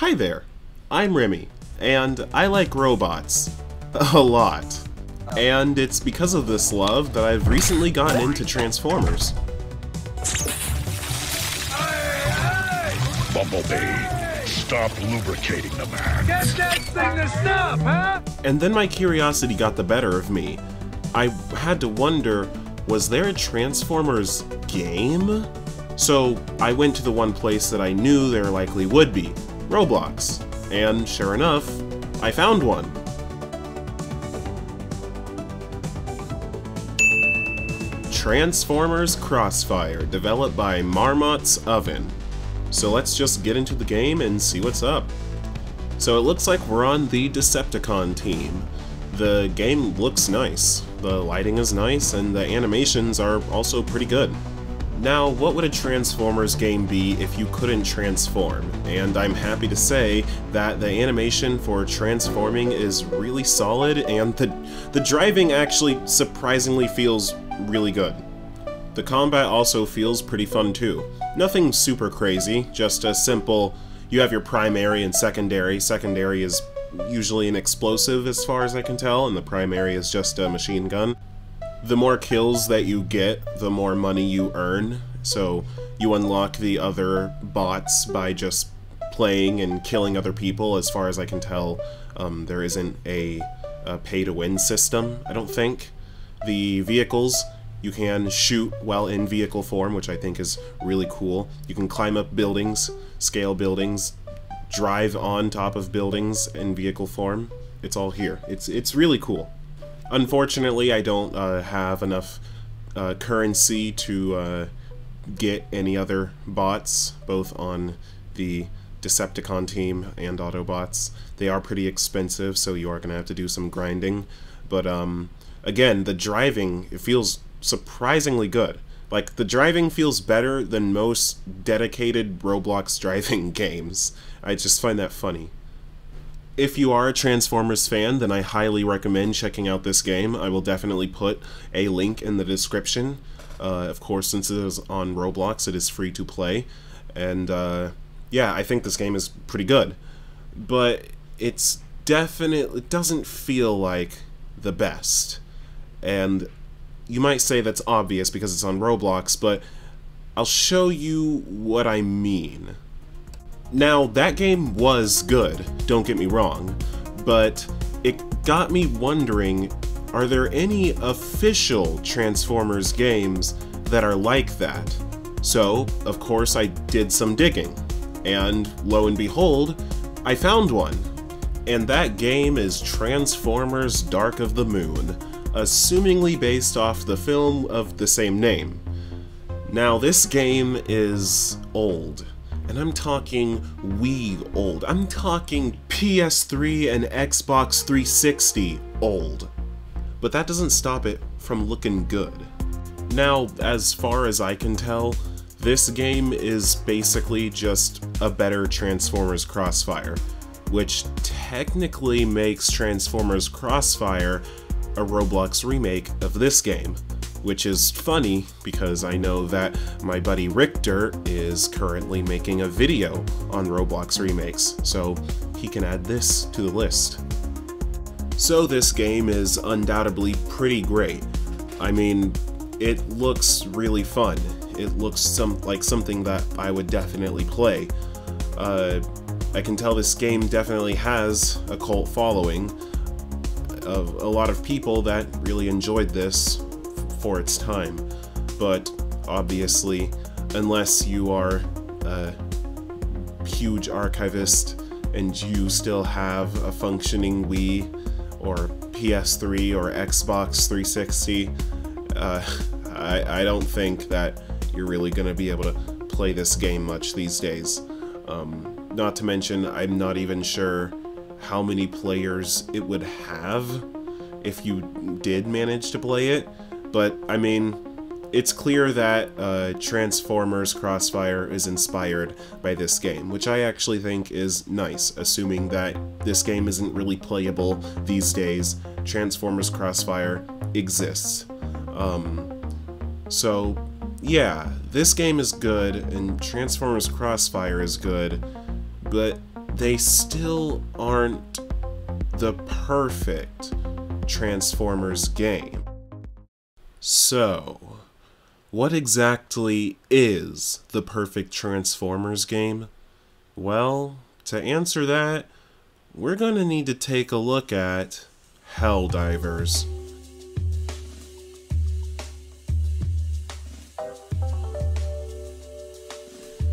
Hi there, I'm Remy, and I like robots. A lot. And it's because of this love that I've recently gotten into Transformers. Bumblebee, stop lubricating the man. Get that thing to stop, huh? And then my curiosity got the better of me. I had to wonder, was there a Transformers game? So I went to the one place that I knew there likely would be, Roblox. And sure enough, I found one. Transformers Crossfire, developed by Marmot's Oven. So let's just get into the game and see what's up. So it looks like we're on the Decepticon team. The game looks nice, the lighting is nice, and the animations are also pretty good. Now, what would a Transformers game be if you couldn't transform? And I'm happy to say that the animation for transforming is really solid, and the driving actually surprisingly feels really good. The combat also feels pretty fun too. Nothing super crazy, just a simple, you have your primary and secondary. Secondary is usually an explosive as far as I can tell, and the primary is just a machine gun. The more kills that you get, the more money you earn, so you unlock the other bots by just playing and killing other people. As far as I can tell, there isn't a pay-to-win system, I don't think. The vehicles, you can shoot while in vehicle form, which I think is really cool. You can climb up buildings, scale buildings, drive on top of buildings in vehicle form. It's all here. It's really cool. Unfortunately, I don't have enough currency to get any other bots, both on the Decepticon team and Autobots. They are pretty expensive, so you are going to have to do some grinding. But again, the driving, it feels surprisingly good. Like, the driving feels better than most dedicated Roblox driving games. I just find that funny. If you are a Transformers fan, then I highly recommend checking out this game. I will definitely put a link in the description. Of course, since it is on Roblox, it is free to play. And yeah, I think this game is pretty good. But it doesn't feel like the best. And you might say that's obvious because it's on Roblox, but I'll show you what I mean. Now, that game was good, don't get me wrong, but it got me wondering, are there any official Transformers games that are like that? So, of course, I did some digging, and lo and behold, I found one. And that game is Transformers Dark of the Moon, assumingly based off the film of the same name. Now, this game is old. And I'm talking Wii old. I'm talking PS3 and Xbox 360 old. But that doesn't stop it from looking good. Now, as far as I can tell, this game is basically just a better Transformers Crossfire, which technically makes Transformers Crossfire a Roblox remake of this game. Which is funny, because I know that my buddy Richter is currently making a video on Roblox remakes, so he can add this to the list. So this game is undoubtedly pretty great. I mean, it looks really fun. It looks like something that I would definitely play. I can tell this game definitely has a cult following of a lot of people that really enjoyed this for its time, but obviously, unless you are a huge archivist and you still have a functioning Wii or PS3 or Xbox 360, I don't think that you're really going to be able to play this game much these days. Not to mention, I'm not even sure how many players it would have if you did manage to play it. But, I mean, it's clear that Transformers Crossfire is inspired by this game, which I actually think is nice, assuming that this game isn't really playable these days. Transformers Crossfire exists. So, yeah, this game is good, and Transformers Crossfire is good, but they still aren't the perfect Transformers game. So, what exactly is the perfect Transformers game? Well, to answer that, we're going to need to take a look at Helldivers.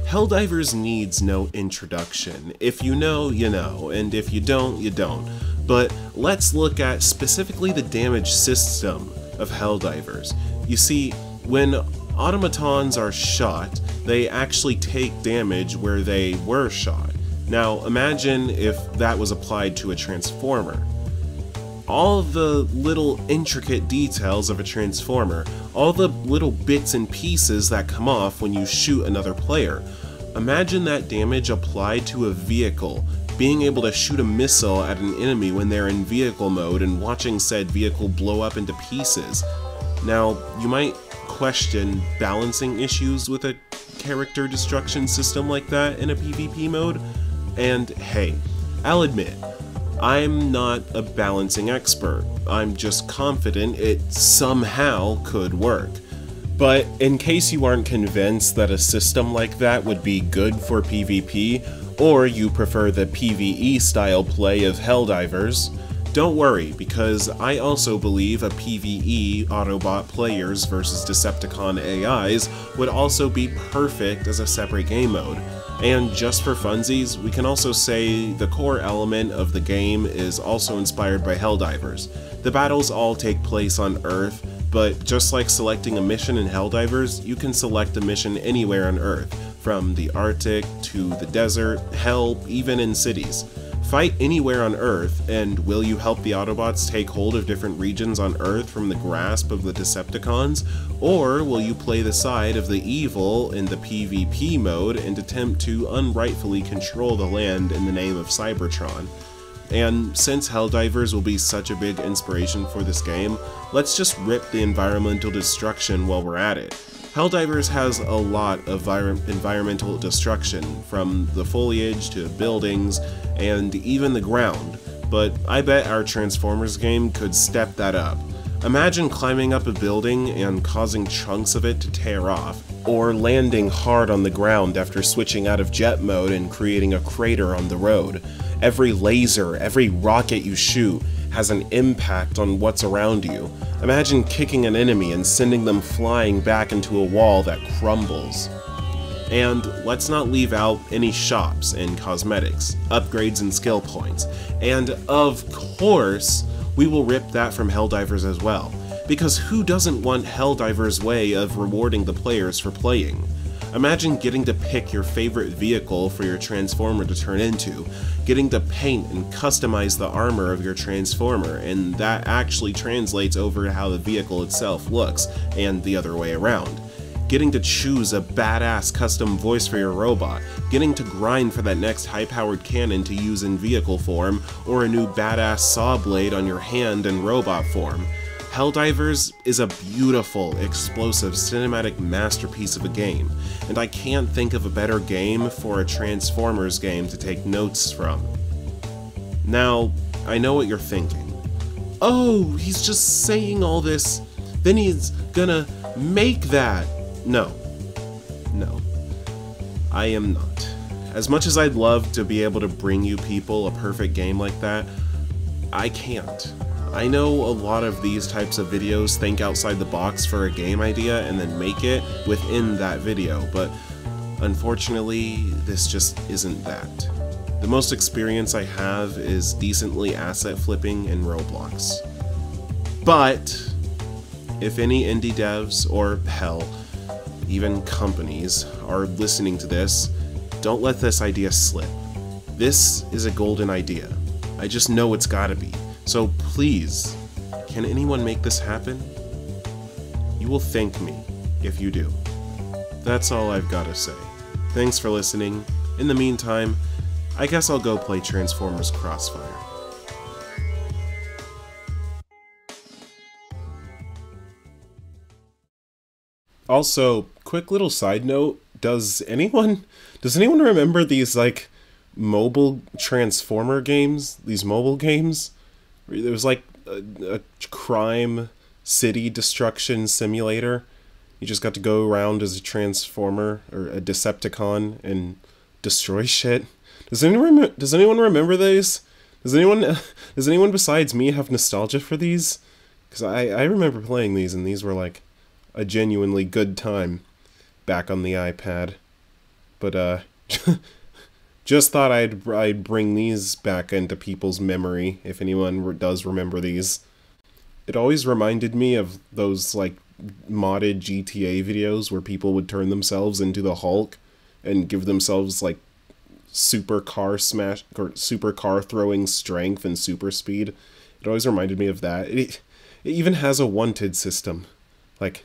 Helldivers needs no introduction. If you know, you know, and if you don't, you don't. But let's look at specifically the damage system of Helldivers. You see, when automatons are shot, they actually take damage where they were shot. Now, imagine if that was applied to a Transformer. All the little intricate details of a Transformer, all the little bits and pieces that come off when you shoot another player. Imagine that damage applied to a vehicle, being able to shoot a missile at an enemy when they're in vehicle mode and watching said vehicle blow up into pieces. Now, you might question balancing issues with a character destruction system like that in a PvP mode, and hey, I'll admit, I'm not a balancing expert. I'm just confident it somehow could work. But in case you aren't convinced that a system like that would be good for PvP, or you prefer the PvE style play of Helldivers, don't worry, because I also believe a PvE Autobot players versus Decepticon AIs would also be perfect as a separate game mode. And just for funsies, we can also say the core element of the game is also inspired by Helldivers. The battles all take place on Earth, but just like selecting a mission in Helldivers, you can select a mission anywhere on Earth, from the Arctic to the desert, hell, even in cities. Fight anywhere on Earth, and will you help the Autobots take hold of different regions on Earth from the grasp of the Decepticons? Or will you play the side of the evil in the PvP mode and attempt to unrightfully control the land in the name of Cybertron? And since Helldivers will be such a big inspiration for this game, let's just rip the environmental destruction while we're at it. Helldivers has a lot of environmental destruction, from the foliage to buildings, and even the ground, but I bet our Transformers game could step that up. Imagine climbing up a building and causing chunks of it to tear off, or landing hard on the ground after switching out of jet mode and creating a crater on the road. Every laser, every rocket you shoot has an impact on what's around you. Imagine kicking an enemy and sending them flying back into a wall that crumbles. And let's not leave out any shops and cosmetics, upgrades and skill points. And of course, we will rip that from Helldivers as well, because who doesn't want Helldivers' way of rewarding the players for playing? Imagine getting to pick your favorite vehicle for your Transformer to turn into, getting to paint and customize the armor of your Transformer, and that actually translates over to how the vehicle itself looks, and the other way around. Getting to choose a badass custom voice for your robot, getting to grind for that next high-powered cannon to use in vehicle form, or a new badass saw blade on your hand in robot form. Helldivers is a beautiful, explosive, cinematic masterpiece of a game, and I can't think of a better game for a Transformers game to take notes from. Now, I know what you're thinking. Oh, he's just saying all this, then he's gonna make that. No. No. I am not. As much as I'd love to be able to bring you people a perfect game like that, I can't. I know a lot of these types of videos think outside the box for a game idea and then make it within that video, but unfortunately, this just isn't that. The most experience I have is decently asset flipping in Roblox. But if any indie devs, or hell, even companies, are listening to this, don't let this idea slip. This is a golden idea. I just know it's gotta be. So please, can anyone make this happen? You will thank me if you do. That's all I've gotta say. Thanks for listening. In the meantime, I guess I'll go play Transformers Crossfire. Also, quick little side note, does anyone remember these, like, mobile Transformer games, these mobile games. There was like a crime city destruction simulator. You just got to go around as a Transformer or a Decepticon and destroy shit. Does anyone remember these? Does anyone besides me have nostalgia for these? Because I remember playing these, and these were like a genuinely good time back on the iPad. But just thought I'd bring these back into people's memory if anyone does remember these. It always reminded me of those like modded GTA videos where people would turn themselves into the Hulk and give themselves like super car smash or super car throwing strength and super speed. It always reminded me of that. It even has a wanted system. Like